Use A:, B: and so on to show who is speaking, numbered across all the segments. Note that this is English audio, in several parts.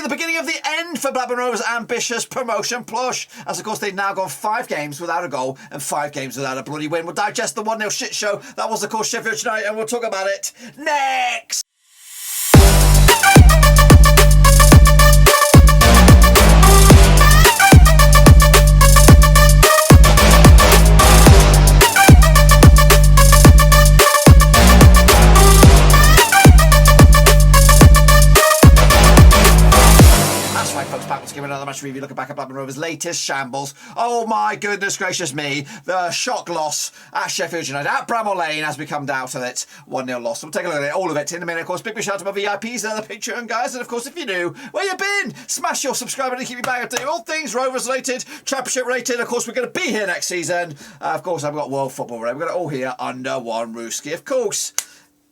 A: the beginning of the end for Blackburn Rovers' ambitious promotion push, as of course they've now gone 5 games without a goal and 5 games without a bloody win. We'll digest the 1-0 shit show that was of course Sheffield United, and we'll talk about it next. Give another match review, looking back at Blackburn Rovers' latest shambles. Oh my goodness gracious me, the shock loss at Sheffield United at Bramall Lane as we come down to it. 1-0 loss. We'll take a look at it, all of it in a minute. Of course, big shout out to my VIPs and the Patreon guys. And of course, if you're new, where you been? Smash your subscribe button to keep you back up to date. All things Rovers related, Championship related. Of course, we're going to be here next season. Of course, I've got world football related. We've got it all here under one rooski. Of course,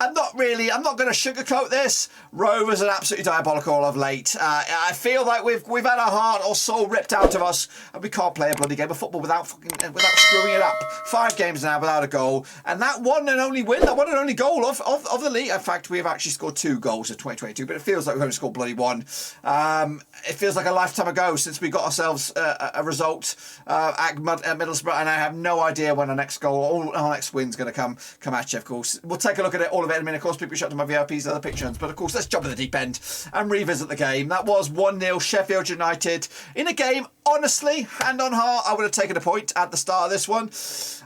A: I'm not going to sugarcoat this. Rovers are absolutely diabolical of late. I feel like we've had our heart or soul ripped out of us, and we can't play a bloody game of football without screwing it up. 5 games now without a goal, and that one and only win, that one and only goal of the league. In fact, we have actually scored 2 goals in 2022, but it feels like we've only scored bloody 1. It feels like a lifetime ago since we got ourselves a result at Middlesbrough, and I have no idea when our next goal or our next win's going to come at you. Of course, we'll take a look at it all of it in a minute. Of course, people shout to my VIPs and other patrons, but of course, let's jump at the deep end and revisit the game. That was 1-0 Sheffield United in a game. Honestly, hand on heart, I would have taken a point at the start of this one.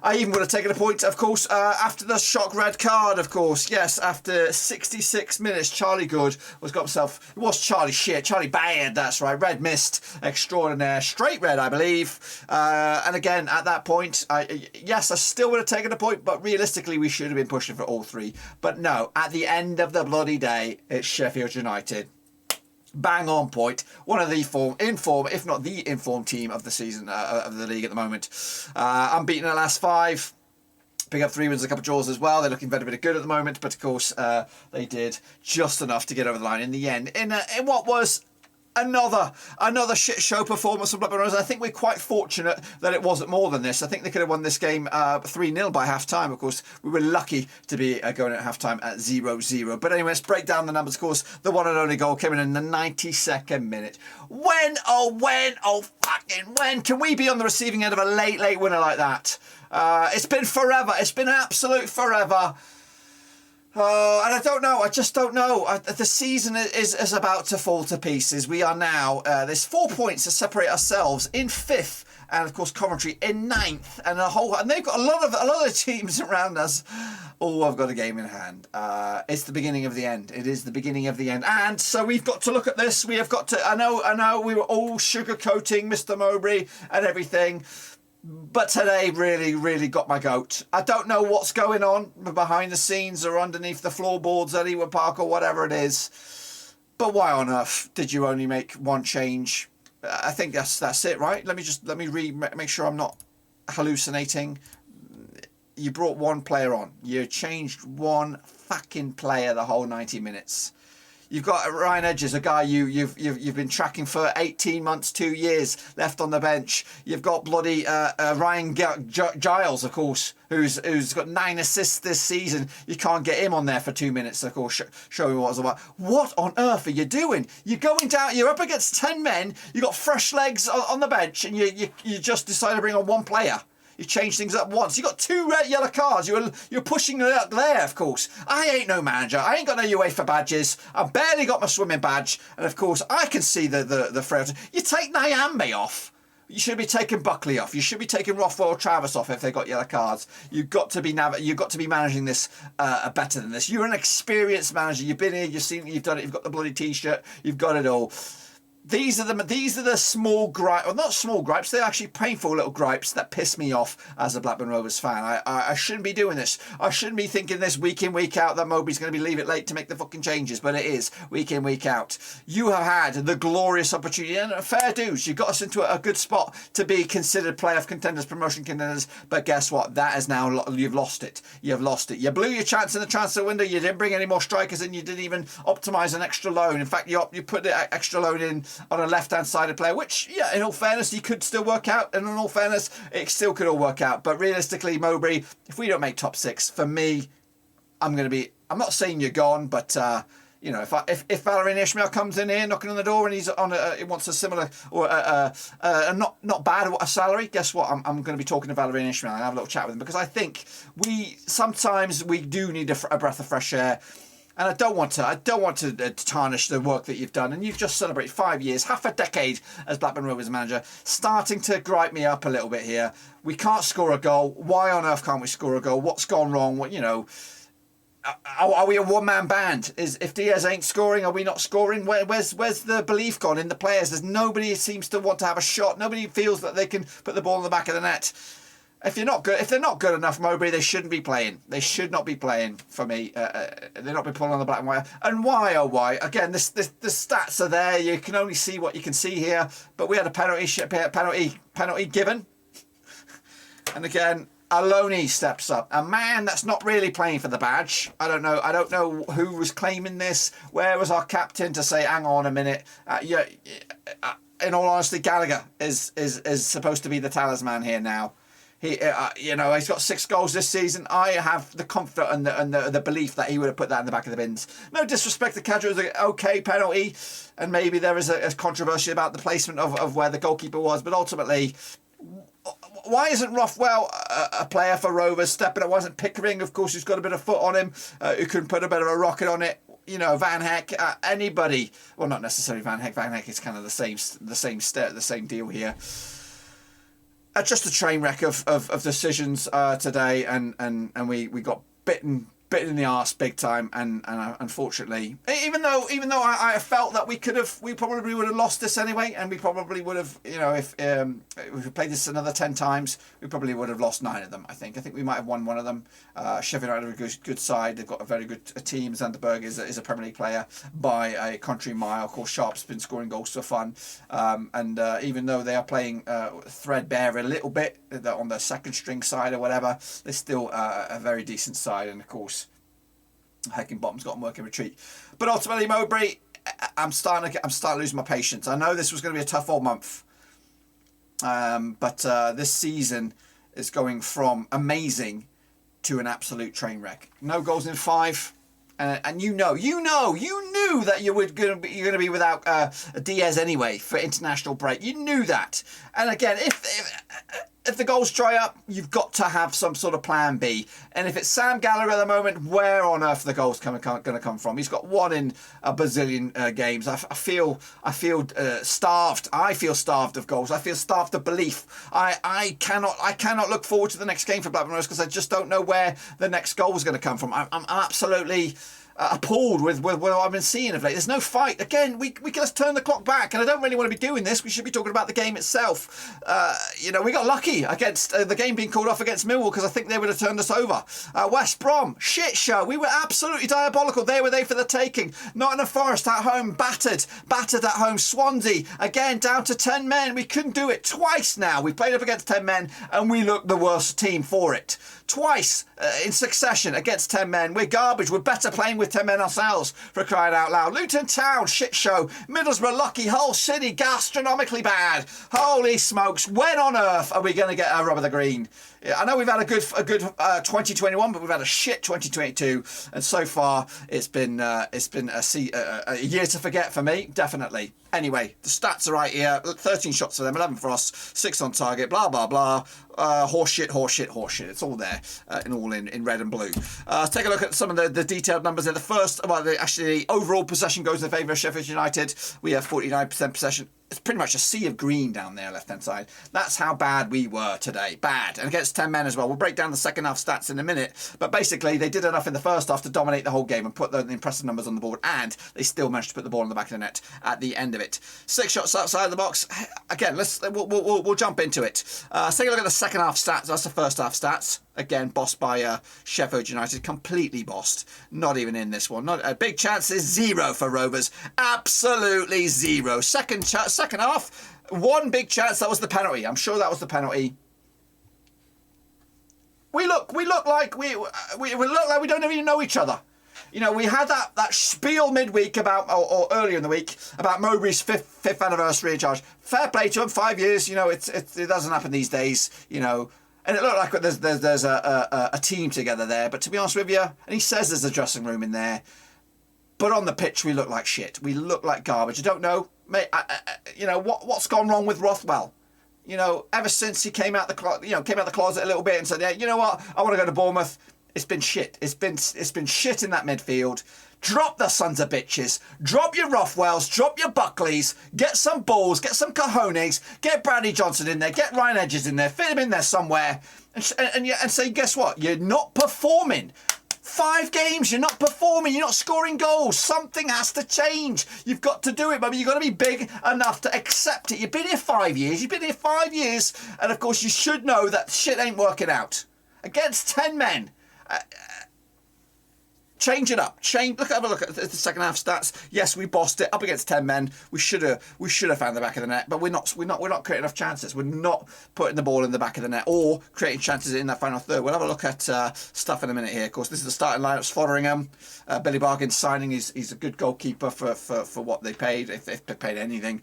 A: I even would have taken a point, of course, after the shock red card, of course. Yes, after 66 minutes, Charlie Good got himself... It was Charlie shit. Charlie bad, that's right. Red mist extraordinaire. Straight red, I believe. And again, at that point, yes, I still would have taken a point, but realistically, we should have been pushing for all 3. But no, at the end of the bloody day, it's Sheffield United. Bang on point. One of the informed, if not the informed team of the season, of the league at the moment. Unbeaten in the last 5. Pick up 3 wins, a couple of draws as well. They're looking very, very good at the moment. But of course, they did just enough to get over the line in the end. In what was another shit show performance from Blackburn Rovers. I think we're quite fortunate that it wasn't more than this. I think they could have won this game 3-0 by half time. Of course, we were lucky to be going at half time at 0-0. But anyway, let's break down the numbers. Of course, the one and only goal came in the 92nd minute. When can we be on the receiving end of a late winner like that? It's been forever. It's been absolute forever. Oh, and I don't know. I just don't know. The season is about to fall to pieces. We are now, there's 4 points to separate ourselves in 5th, and of course Coventry in 9th, and they've got a lot of teams around us. Oh, I've got a game in hand. It's the beginning of the end. It is the beginning of the end, and so we've got to look at this. We have got to. I know. We were all sugarcoating Mr. Mowbray and everything. But today really got my goat. I don't know what's going on behind the scenes or underneath the floorboards at Ewood Park or whatever it is. But why on earth did you only make 1 change? I think that's it, right? Let me make sure I'm not hallucinating. You brought 1 player on. You changed 1 fucking player the whole 90 minutes. You've got Ryan Edges, a guy you've been tracking for 18 months, 2 years, left on the bench. You've got bloody Ryan Giles, of course, who's got 9 assists this season. You can't get him on there for 2 minutes, of course, show me what it's about. What on earth are you doing? You're going down, you're up against 10 men, you got fresh legs on the bench, and you just decide to bring on 1 player. You change things up once. You got 2 red yellow cards. You're pushing it up there, of course. I ain't no manager. I ain't got no UEFA badges. I've barely got my swimming badge. And of course, I can see the frailty. You take Nyambe off. You should be taking Buckley off. You should be taking Rothwell Travis off if they got yellow cards. You've got to be managing this better than this. You're an experienced manager. You've been here. You've seen it. You've done it. You've got the bloody T-shirt. You've got it all. These are the small gripes, well, not small gripes, they're actually painful little gripes that piss me off as a Blackburn Rovers fan. I shouldn't be doing this. I shouldn't be thinking this week in, week out that Mowbray's going to be leave it late to make the fucking changes, but it is week in, week out. You have had the glorious opportunity and fair dues. You got us into a good spot to be considered playoff contenders, promotion contenders, but guess what? That is now, you've lost it. You've lost it. You blew your chance in the transfer window. You didn't bring any more strikers in. You didn't even optimise an extra loan. In fact, you put the extra loan in on a left-hand sided player, which, yeah, in all fairness, he could still work out, and in all fairness, it still could all work out. But realistically, Mowbray, if we don't make top 6, for me, I'm not saying you're gone, but You know, if Valérien Ismaël comes in here knocking on the door and he's on he wants a similar or not bad a salary, guess what? I'm going to be talking to Valérien Ismaël and have a little chat with him, because I think sometimes we do need a breath of fresh air. And I don't want to tarnish the work that you've done. And you've just celebrated 5 years, half a decade as Blackburn Rovers manager, starting to gripe me up a little bit here. We can't score a goal. Why on earth can't we score a goal? What's gone wrong? What, you know, are we a one-man band? If Diaz ain't scoring, are we not scoring? Where's the belief gone in the players? There's nobody seems to want to have a shot. Nobody feels that they can put the ball in the back of the net. If they're not good enough, Mowbray, they shouldn't be playing. They should not be playing for me. They're not be pulling on the black and white. And why, oh why? Again, the stats are there. You can only see what you can see here. But we had a penalty given. And again, Aloni steps up. A man that's not really playing for the badge. I don't know who was claiming this. Where was our captain to say, hang on a minute? In all honesty, Gallagher is supposed to be the talisman here now. He's got 6 goals this season. I have the comfort and the belief that he would have put that in the back of the bins. No disrespect to Cadro, it was an okay penalty, and maybe there is a controversy about the placement of where the goalkeeper was, but ultimately, why isn't Rothwell a player for Rovers stepping up? Why isn't Pickering, of course, who's got a bit of foot on him, who can put a bit of a rocket on it? You know, Van Heck, anybody. Well, not necessarily Van Heck. Van Heck is kind of the same deal here. Just a train wreck of decisions today, and we got bitten in the arse big time, and unfortunately, even though I felt that we probably would have lost this anyway, and we probably would have, you know, if we played this another 10 times, we probably would have lost 9 of them. I think we might have won 1 of them. Sheffield United are a good side. They've got a very good team. Zanderberg is a Premier League player by a country mile. Of course, Sharp's been scoring goals for fun, and even though they are playing threadbare a little bit on the second string side or whatever, they're still a very decent side, and of course, Heckingbottom's got them working retreat. But ultimately, Mowbray, I'm starting to lose my patience. I know this was going to be a tough old month, but this season is going from amazing to an absolute train wreck. No goals in 5, and you knew that you're going to be without Diaz anyway for international break. You knew that, and again, if the goals dry up, you've got to have some sort of plan B. And if it's Sam Gallagher at the moment, where on earth are the goals going to come from? He's got 1 in a bazillion games. I feel starved. I feel starved of goals. I feel starved of belief. I cannot look forward to the next game for Blackburn Rovers, because I just don't know where the next goal is going to come from. I'm absolutely appalled with what I've been seeing of late. There's no fight. Again, we can just turn the clock back, and I don't really want to be doing this. We should be talking about the game itself. We got lucky against the game being called off against Millwall, because I think they would have turned us over. West Brom, shit show. We were absolutely diabolical. They were there for the taking. Nottingham Forest at home, battered at home. Swansea, again, down to 10 men. We couldn't do it twice now. We played up against 10 men, and we looked the worst team for it. Twice in succession against 10 men. We're garbage. We're better playing with 10 men ourselves, for crying out loud. Luton Town, shit show. Middlesbrough, lucky. Hull City, gastronomically bad. Holy smokes. When on earth are we going to get a rub of the green? I know we've had a good 2021, but we've had a shit 2022, and so far it's been a year to forget for me, definitely. Anyway, the stats are right here: 13 shots for them, 11 for us, 6 on target, blah blah blah. Horseshit. It's all there, in red and blue. Let's take a look at some of the detailed numbers there. The first, the overall possession goes in favour of Sheffield United. We have 49% possession. It's pretty much a sea of green down there, left-hand side. That's how bad we were today. Bad. And against 10 men as well. We'll break down the second half stats in a minute. But basically, they did enough in the first half to dominate the whole game and put the impressive numbers on the board. And they still managed to put the ball in the back of the net at the end of it. 6 shots outside the box. Again, we'll jump into it. Let's take a look at the second half stats. That's the first half stats. Again, bossed by Sheffield United. Completely bossed. Not even in this one. Not a big chance is 0 for Rovers. Absolutely 0. Second half, 1 big chance. That was the penalty. I'm sure that was the penalty. We look like we don't even know each other. You know, we had that spiel midweek about, or earlier in the week, about Mowbray's fifth anniversary in charge. Fair play to him. 5 years. You know, it doesn't happen these days. You know. And it looked like there's a team together there. But to be honest with you, and he says there's a dressing room in there, But on the pitch, we look like shit. We look like garbage. I don't know, mate. You know what's gone wrong with Rothwell. You know, ever since he came out the closet a little bit and said, yeah, you know what, I want to go to Bournemouth. It's been shit. It's been shit in that midfield. Drop the sons of bitches. Drop your Rothwells. Drop your Buckleys. Get some balls. Get some cojones. Get Bradley Johnson in there. Get Ryan Edges in there. Fit him in there somewhere. And say, guess what? You're not performing. 5 games, you're not performing, you're not scoring goals. Something has to change. You've got to do it, baby. You've got to be big enough to accept it. You've been here 5 years. You've been here 5 years. And, of course, you should know that shit ain't working out. Against 10 men. Change it up. Have a look at the second half stats. Yes, we bossed it up against 10 men. We should have found the back of the net, but we're not creating enough chances. We're not putting the ball in the back of the net or creating chances in that final third. We'll have a look at stuff in a minute here. Of course, this is the starting lineups. Fotheringham, Billy Bargain's signing. He's a good goalkeeper for what they paid, if they paid anything.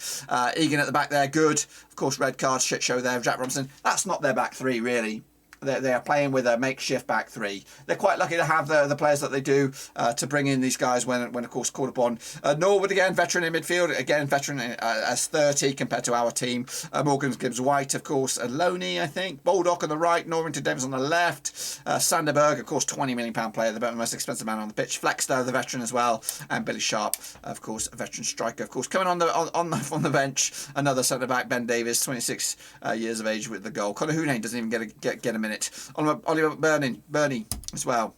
A: Egan at the back there, good. Of course, red card, shit show there. Jack Robinson. That's not their back three, really. They are playing with a makeshift back three. They're quite lucky to have the players that they do to bring in these guys when of course called upon. Norwood again, veteran in midfield. Again, veteran as 30 compared to our team. Morgan Gibbs White, of course. Loney, I think. Baldock on the right. Norrington Davis on the left. Sanderberg, of course, £20 million player, the most expensive man on the pitch. Flexter, the veteran as well. And Billy Sharp, of course, a veteran striker. Of course, coming on the bench, another centre back, Ben Davies, 26 years of age with the goal. Conor Hoonane doesn't even get a minute. Oliver Burney as well.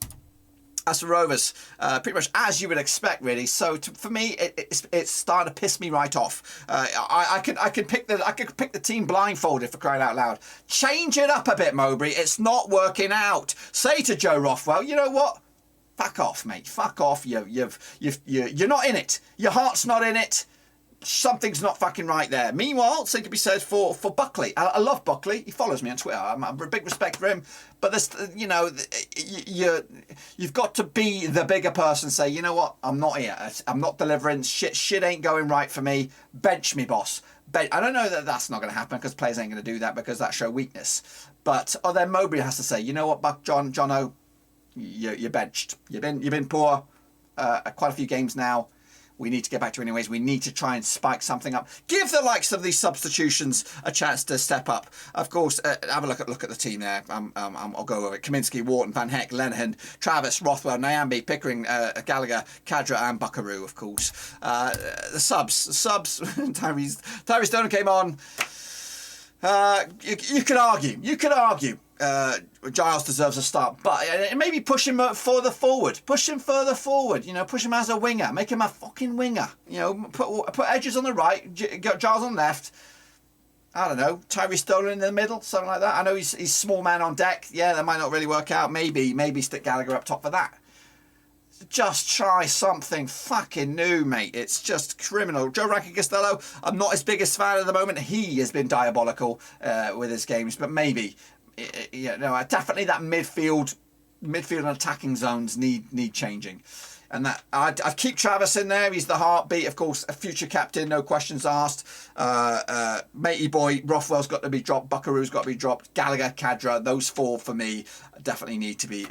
A: As for Rovers, pretty much as you would expect, really. So for me, it's starting to piss me right off. I could pick the team blindfolded, for crying out loud. Change it up a bit, Mowbray. It's not working out. Say to Joe Rothwell, you know what? Fuck off, mate. Fuck off. You're not in it. Your heart's not in it. Something's not fucking right there. Meanwhile, same could be said for Buckley. I love Buckley. He follows me on Twitter. I'm a big respect for him. But this, you know, you've got to be the bigger person. Say, you know what? I'm not here. I'm not delivering. Shit ain't going right for me. Bench me, boss. I don't know that that's not going to happen because players ain't going to do that because that show weakness. But then Mowbray has to say, you know what, Jono, you're benched. You've been poor quite a few games now. We need to get back to it anyways. We need to try and spike something up. Give the likes of these substitutions a chance to step up. Of course, have a look at the team there. I'll go over it. Kaminsky, Wharton, Van Heck, Lenihan, Travis, Rothwell, Nyambe, Pickering, Gallagher, Cadra and Buckaroo, of course. The subs. Tyree Stoner came on. You could argue. Giles deserves a start, but maybe push him further forward. Push him further forward. You know, push him as a winger. Make him a fucking winger. You know, put Edges on the right, Giles on the left. I don't know, Tyree Stoner in the middle, something like that. I know he's small man on deck. Yeah, that might not really work out. Maybe stick Gallagher up top for that. Just try something fucking new, mate. It's just criminal. Joe Rankin-Costello, I'm not his biggest fan at the moment. He has been diabolical with his games, but maybe, you know, definitely that midfield and attacking zones need changing. And that I'd keep Travis in there. He's the heartbeat, of course, a future captain, no questions asked. Matey boy, Rothwell's got to be dropped. Buckaroo's got to be dropped. Gallagher, Cadra, those four for me definitely need to be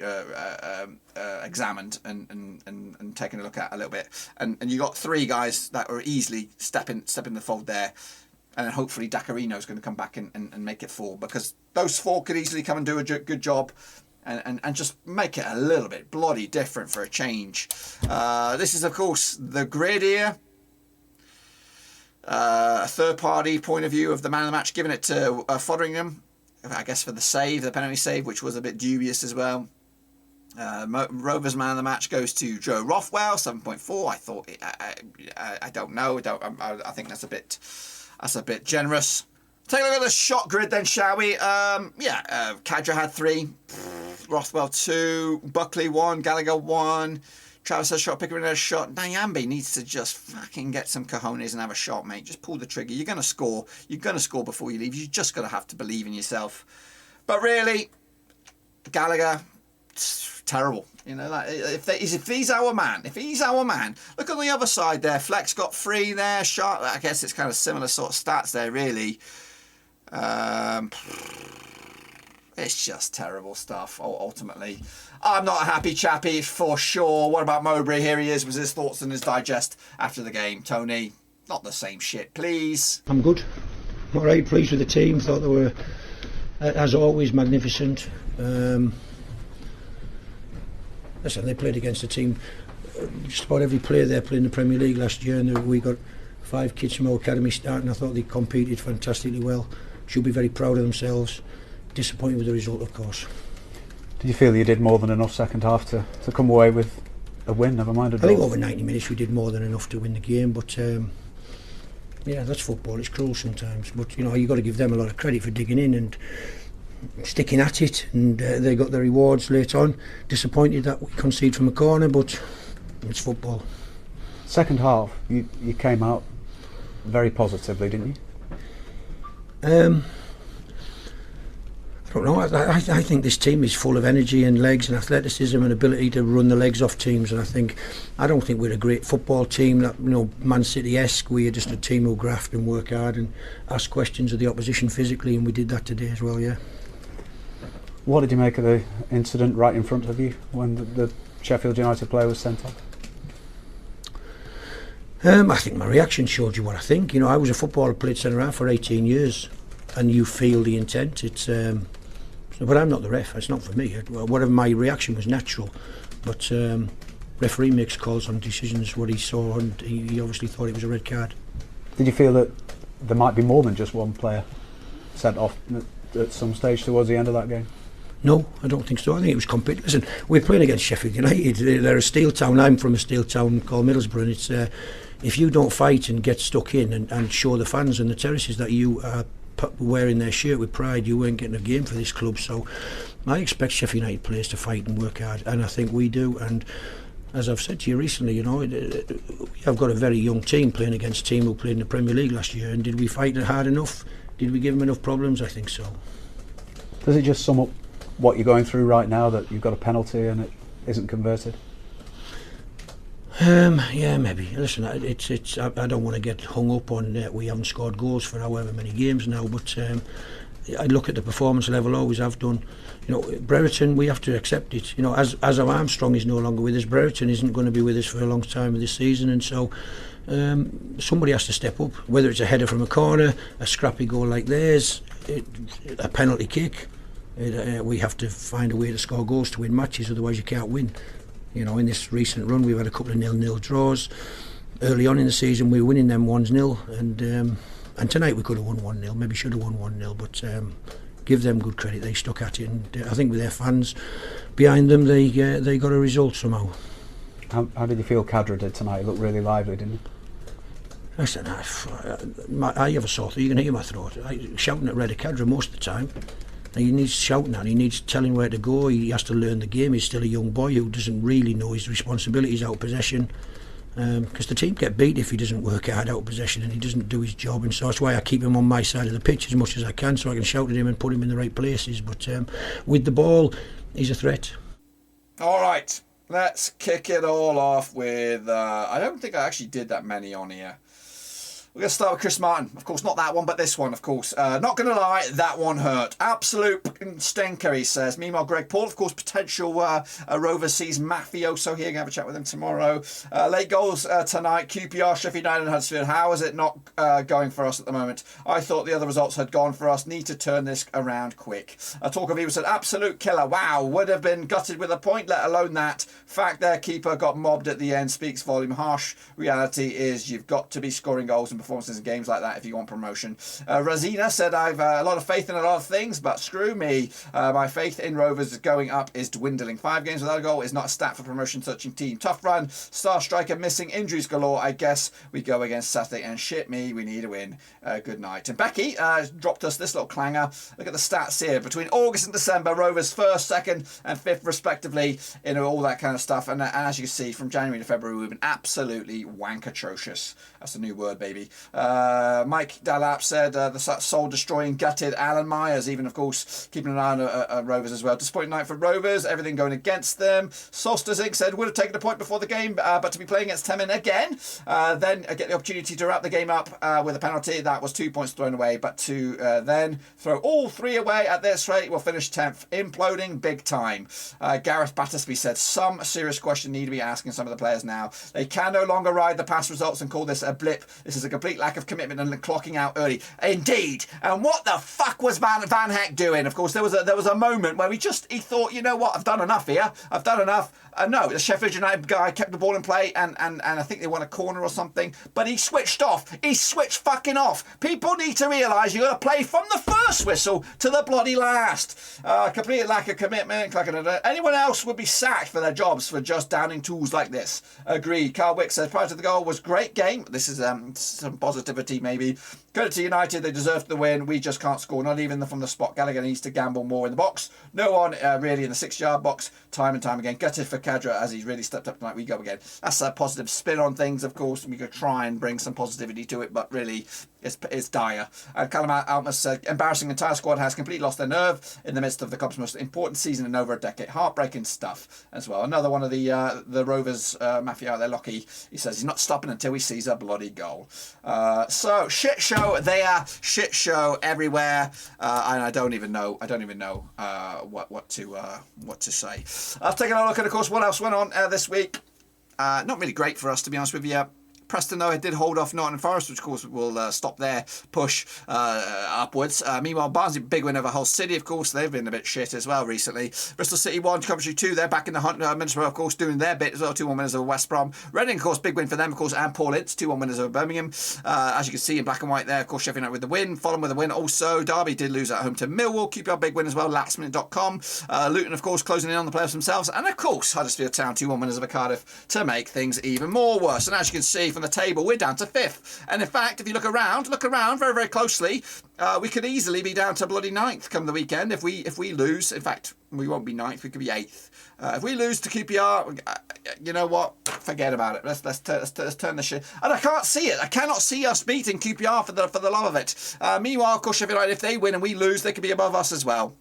A: examined and taken a look at a little bit. And you got 3 guys that are easily step in the fold there. And then hopefully Dacarino's going to come back and make it 4, because those 4 could easily come and do a good job. And just make it a little bit bloody different for a change. This is, of course, the grid here. A third-party point of view of the man of the match, giving it to Fotheringham, I guess, for the penalty save, which was a bit dubious as well. Rovers man of the match goes to Joe Rothwell, 7.4. I thought, I don't know. I think that's a bit generous. Take a look at the shot grid then, shall we? Cadra had 3, Rothwell 2, Buckley 1, Gallagher 1, Travis has a shot, Pickering had a shot. Nyambe needs to just fucking get some cojones and have a shot, mate. Just pull the trigger. You're going to score. You're going to score before you leave. You just got to have to believe in yourself. But really, Gallagher, terrible. You know, like, if he's our man, look on the other side there. Flex got 3 there. Sharp, I guess it's kind of similar sort of stats there, really. It's just terrible stuff, ultimately. I'm not a happy chappy, for sure. What about Mowbray? Here he is with his thoughts and his digest after the game. Tony, not the same shit, please.
B: I'm good. All right, pleased with the team. Thought they were, as always, magnificent. Listen, they played against a team, just about every player there played in the Premier League last year, and we got 5 kids from our academy starting. I thought they competed fantastically well. Should be very proud of themselves. Disappointed with the result, of course.
C: Did you feel you did more than enough second half to come away with a win, never mind a draw?
B: I think over 90 minutes we did more than enough to win the game, but yeah, that's football. It's cruel sometimes, but you know, you've got to give them a lot of credit for digging in and sticking at it, and they got their rewards late on. Disappointed that we conceded from a corner, but it's football.
C: Second half, you came out very positively, didn't you?
B: I don't know. I think this team is full of energy and legs and athleticism and ability to run the legs off teams. And I don't think we're a great football team that, you know, Man City-esque. We're just a team who graft and work hard and ask questions of the opposition physically, and we did that today as well. Yeah.
C: What did you make of the incident right in front of you when the Sheffield United player was sent off?
B: I think my reaction showed you what I think. You know, I was a footballer, played centre half for 18 years, and you feel the intent. It's. But I'm not the ref. It's not for me. Whatever, my reaction was natural, but referee makes calls on decisions. What he saw, and he obviously thought it was a red card.
C: Did you feel that there might be more than just one player sent off at some stage towards the end of that game?
B: No, I don't think so. I think it was complete. Listen, we're playing against Sheffield United. They're a steel town. I'm from a steel town called Middlesbrough, and it's if you don't fight and get stuck in and show the fans and the terraces that you are wearing their shirt with pride, you weren't getting a game for this club. So I expect Sheffield United players to fight and work hard, and I think we do. And as I've said to you recently, you know, I've got a very young team playing against a team who played in the Premier League last year, and did we fight it hard enough? Did we give them enough problems? I think so.
C: Does it just sum up what you're going through right now, that you've got a penalty and it isn't converted?
B: Yeah, maybe. Listen, it's. I don't want to get hung up on we haven't scored goals for however many games now, but I look at the performance level, always have done. You know, Brereton, we have to accept it. You know, as Armstrong is no longer with us, Brereton isn't going to be with us for a long time this season, and so somebody has to step up. Whether it's a header from a corner, a scrappy goal like theirs, a penalty kick. We have to find a way to score goals to win matches, otherwise you can't win. You know, in this recent run we've had a couple of 0-0 draws. Early on in the season we were winning them 1-0, and tonight we could have won 1-0, maybe should have won 1-0, but give them good credit, they stuck at it, and I think with their fans behind them they got a result somehow.
C: How did you feel Khadra did tonight? He looked really lively, didn't he?
B: Listen, I have a sore throat, you can hear my throat. Shouting at Redder Khadra most of the time. He needs shouting at, he needs telling where to go, he has to learn the game. He's still a young boy who doesn't really know his responsibilities out of possession, because the team get beat if he doesn't work hard out of possession and he doesn't do his job, and so that's why I keep him on my side of the pitch as much as I can, so I can shout at him and put him in the right places. But with the ball, he's a threat.
A: Alright, let's kick it all off with I don't think I actually did that many on here. We're going to start with Chris Martin. Of course, not that one, but this one, of course. Not going to lie, that one hurt. Absolute stinker, he says. Meanwhile, Greg Paul, of course, potential Roverseas mafioso here. Going to have a chat with him tomorrow. Late goals tonight. QPR, Sheffield United and Huddersfield. How is it not going for us at the moment? I thought the other results had gone for us. Need to turn this around quick. Talk of Evil said, absolute killer. Wow, would have been gutted with a point, let alone that. Fact their keeper got mobbed at the end speaks volume. Harsh reality is you've got to be scoring goals and performances in games like that if you want promotion. Razina said, I've a lot of faith in a lot of things, but screw me. My faith in Rovers going up is dwindling. 5 games without a goal is not a stat for promotion searching team. Tough run, star striker missing, injuries galore. I guess we go against Saturday, and shit me, we need a win. Good night. And Becky dropped us this little clanger. Look at the stats here. Between August and December, Rovers 1st, 2nd and 5th respectively, you know, all that kind of stuff. And as you can see, from January to February, we've been absolutely wank atrocious. That's a new word, baby. Mike Dallap said the soul-destroying, gutted Alan Myers, even, of course, keeping an eye on Rovers as well. Disappointing night for Rovers, everything going against them. Solstice Inc. said, would have taken a point before the game, but to be playing against Temin again, then get the opportunity to wrap the game up with a penalty. That was 2 points thrown away, but to then throw all 3 away at this rate, we'll finish 10th, imploding big time. Gareth Battersby said, some serious question need to be asking some of the players now. They can no longer ride the past results and call this a blip. This is a complete lack of commitment and clocking out early. Indeed. And what the fuck was Van Heck doing? Of course, there was a moment where he thought, you know what, I've done enough here. I've done enough. No, the Sheffield United guy kept the ball in play and I think they won a corner or something, but he switched off. He switched fucking off. People need to realise you've got to play from the first whistle to the bloody last. Complete lack of commitment. Anyone else would be sacked for their jobs for just downing tools like this. Agreed. Carl Wick says, prior to the goal was great game. This is some positivity maybe. Credit to United, they deserved the win. We just can't score, not even from the spot. Gallagher needs to gamble more in the box. No one really in the 6-yard box, time and time again. Gutted for Kadra as he's really stepped up tonight. We go again. That's a positive spin on things, of course, and we could try and bring some positivity to it, but really it's dire. Callum Altmus said, embarrassing, entire squad has completely lost their nerve in the midst of the club's most important season in over a decade. Heartbreaking stuff as well. Another one of the Rovers mafia out there, Lockie, he says he's not stopping until he sees a bloody goal. So shit show there, shit show everywhere, and I don't even know what to say. I've taken a look at, of course, what else went on this week. Not really great for us, to be honest with you. Preston, though, it did hold off Nottingham Forest, which, of course, will stop their push upwards. Meanwhile, Barnsley, big win over Hull City, of course. They've been a bit shit as well recently. Bristol City 1, Coventry 2. They're back in the hunt. Middlesbrough, of course, doing their bit as well. 2-1 winners over West Brom. Reading, of course, big win for them, of course, and Paul Ince. 2-1 winners over Birmingham. As you can see in black and white there, of course, Sheffield United with the win. Fulham with the win also. Derby did lose at home to Millwall. QPR, big win as well. Latsminute.com. Luton, of course, closing in on the playoffs themselves. And, of course, Huddersfield Town 2-1 winners over Cardiff to make things even more worse. And as you can see from the table, we're down to 5th, and in fact, if you look around very, very closely, we could easily be down to bloody 9th come the weekend if we lose. In fact, we won't be 9th, we could be 8th. If we lose to QPR, you know what? Forget about it. Let's turn the shit. And I can't see it. I cannot see us beating QPR for the love of it. Meanwhile, of course, Sheffield United, if they win and we lose, they could be above us as well.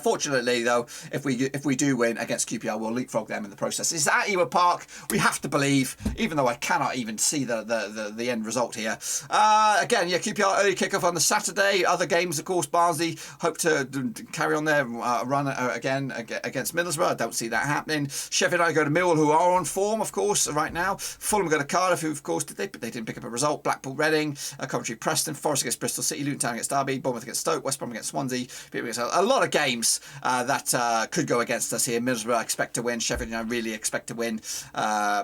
A: Fortunately, though, if we do win against QPR, we'll leapfrog them in the process. It's at Ewood Park. We have to believe, even though I cannot even see the end result here. Again, yeah, QPR early kickoff on the Saturday. Other games, of course, Barnsley hope to carry on their run again against Middlesbrough. I don't see that happening. Sheffield United go to Millwall, who are on form, of course, right now. Fulham go to Cardiff, who, of course, they didn't pick up a result. Blackpool, Reading, Coventry, Preston, Forest against Bristol City, Luton Town against Derby, Bournemouth against Stoke, West Brom against Swansea. A lot of games that could go against us here. Middlesbrough I expect to win. Sheffield United really expect to win.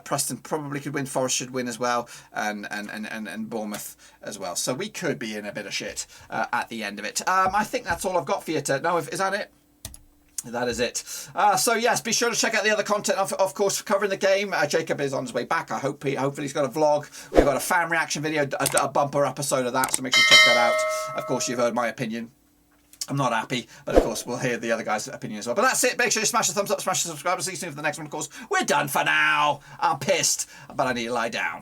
A: Preston probably could win. Forest should win as well, and Bournemouth as well. So we could be in a bit of shit at the end of it. I think that's all I've got for you. Is that it? That is it. So yes, be sure to check out the other content, of course, covering the game. Jacob is on his way back. Hopefully he's got a vlog. We've got a fan reaction video, a bumper episode of that, so make sure you check that out. Of course, you've heard my opinion. I'm not happy, but of course we'll hear the other guys' opinion as well. But that's it. Make sure you smash the thumbs up, smash the subscribe, and see you soon for the next one. Of course, we're done for now. I'm pissed, but I need to lie down.